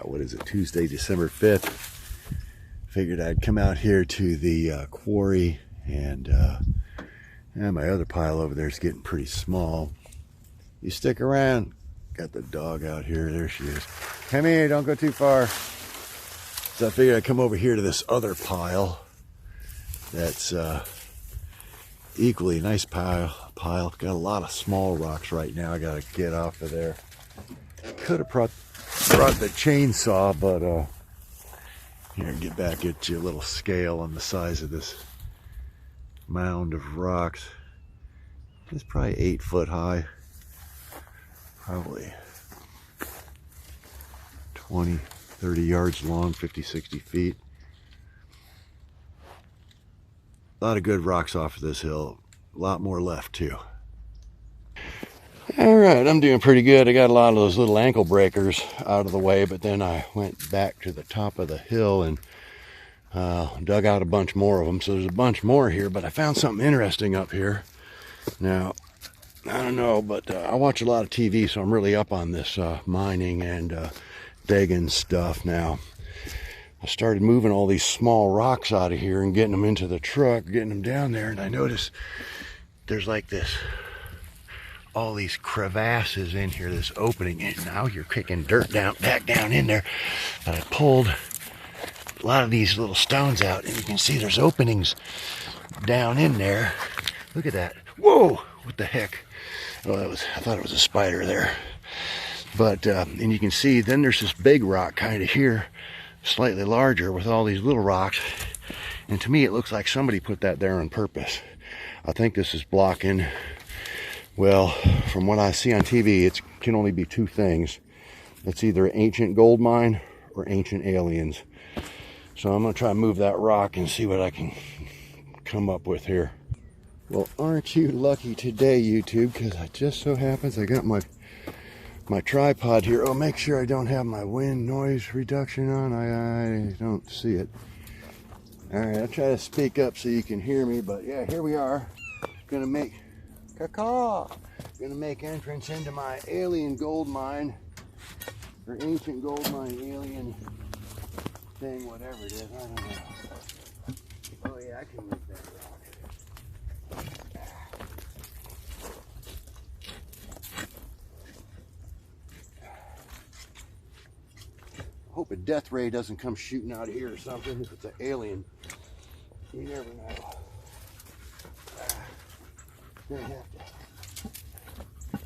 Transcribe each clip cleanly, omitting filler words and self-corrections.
What is it, Tuesday, December 5th. Figured I'd come out here to the quarry, and my other pile over there is getting pretty small. You stick around. Got the dog out here. There she is. Come here, don't go too far. So I figured I'd come over here to this other pile that's equally nice pile. Got a lot of small rocks right now. I gotta get off of there. Could have brought the chainsaw, but here, get back at you a little scale on the size of this mound of rocks. It's probably 8 foot high, probably 20, 30 yards long, 50, 60 feet. A lot of good rocks off of this hill. A lot more left too. All right, I'm doing pretty good. I got a lot of those little ankle breakers out of the way, but then I went back to the top of the hill and dug out a bunch more of them. So there's a bunch more here, but I found something interesting up here. Now, I don't know, but I watch a lot of TV, so I'm really up on this mining and digging stuff now. I started moving all these small rocks out of here and getting them into the truck, getting them down there, and I noticed there's like this, all these crevasses in here, this opening, and now you're kicking dirt back down in there. But I pulled a lot of these little stones out, and you can see there's openings down in there. Look at that. Whoa, what the heck? Oh, I thought it was a spider there. But, and you can see then there's this big rock kind of here, slightly larger with all these little rocks. And to me, it looks like somebody put that there on purpose. I think this is blocking, well, from what I see on TV, it can only be two things. It's either ancient gold mine or ancient aliens. So I'm gonna try to move that rock and see what I can come up with here. Well, aren't you lucky today, YouTube, because it just so happens I got my tripod here. Oh, make sure I don't have my wind noise reduction on. I don't see it. All right, I'll try to speak up so you can hear me, but yeah, here we are. Gonna make entrance into my alien gold mine, or ancient gold mine alien thing, whatever it is. I don't know. Oh yeah, I can move that rock. Hope a death ray doesn't come shooting out of here or something. If it's an alien, you never know. Gonna have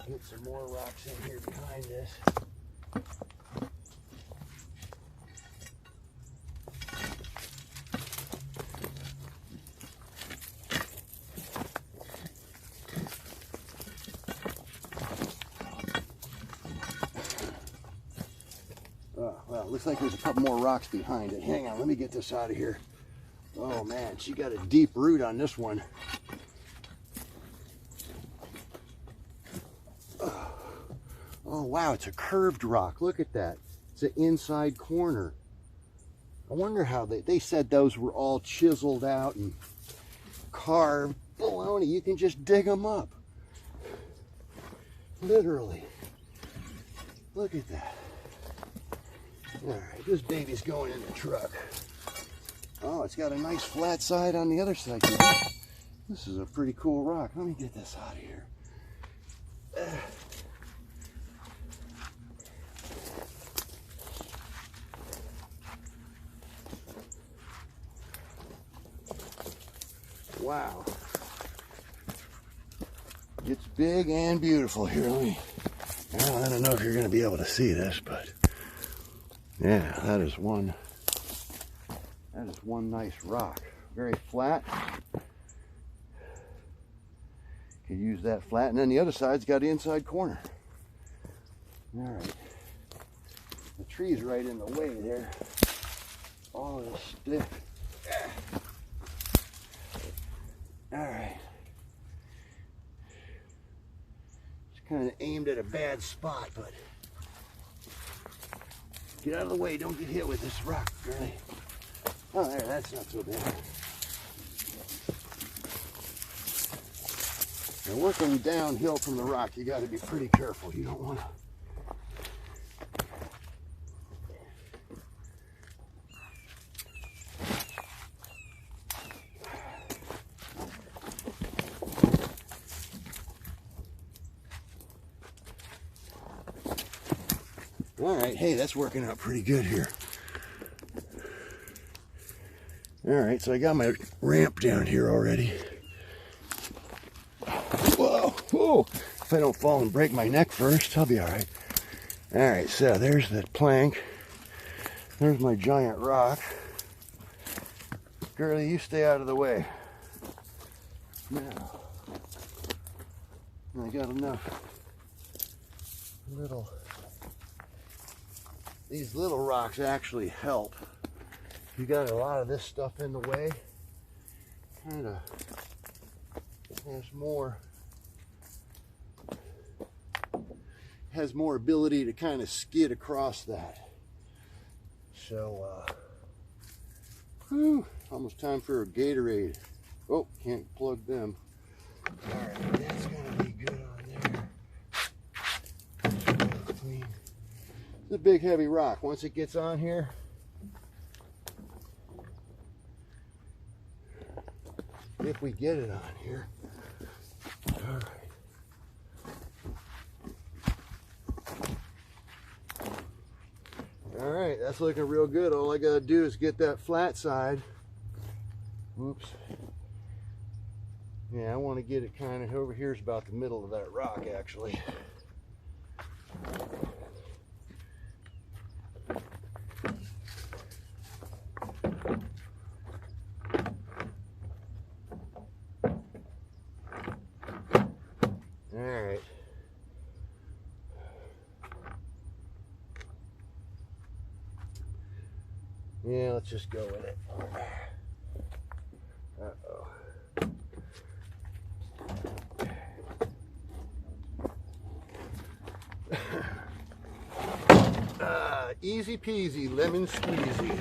to get some more rocks in here behind this. Well, looks like there's a couple more rocks behind it. Hang on, let me get this out of here. Oh man, she got a deep root on this one. Oh wow, it's a curved rock. Look at that. It's an inside corner. I wonder how they said those were all chiseled out and carved. Baloney, you can just dig them up. Literally. Look at that. All right, this baby's going in the truck. Oh, it's got a nice flat side on the other side too. This is a pretty cool rock. Let me get this out of here. Wow. It's big and beautiful here. I don't know if you're going to be able to see this, but yeah, that is one nice rock. Very flat. Could use that flat, and then the other side's got the inside corner. All right. The tree's right in the way there. All of this stiff. All right. It's kind of aimed at a bad spot, but get out of the way. Don't get hit with this rock, girlie. Oh, there, that's not so bad. Now, working downhill from the rock, you got to be pretty careful. You don't want to right, hey, that's working out pretty good here. All right, so I got my ramp down here already. Whoa, whoa. If I don't fall and break my neck first, I'll be all right. All right, so there's that plank. There's my giant rock. Girlie, you stay out of the way. Now, I got enough these little rocks actually help. You got a lot of this stuff in the way, kind of has more ability to kind of skid across that. So, almost time for a Gatorade. Oh, can't plug them. All right, that's gonna be good on there. Clean. It's a big heavy rock. Once it gets on here, if we get it on here. All right. All right, that's looking real good. All I gotta do is get that flat side. Oops. Yeah, I want to get it kind of over here's about the middle of that rock, actually. All right. Yeah, let's just go with it. Uh-oh. Easy peasy, lemon squeezy.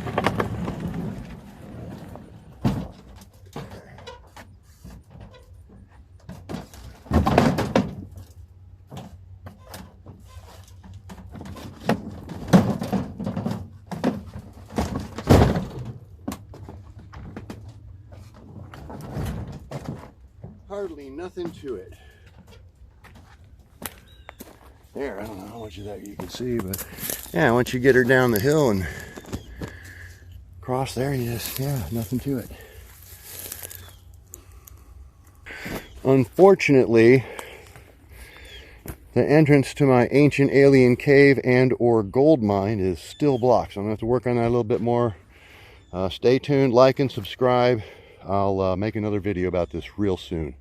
Hardly nothing to it. There, I don't know how much of that you can see, but yeah, once you get her down the hill and cross there, you just, yeah, nothing to it. Unfortunately, the entrance to my ancient alien cave and or gold mine is still blocked, so I'm gonna have to work on that a little bit more. Stay tuned, like and subscribe. I'll make another video about this real soon.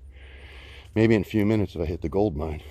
Maybe in a few minutes if I hit the gold mine.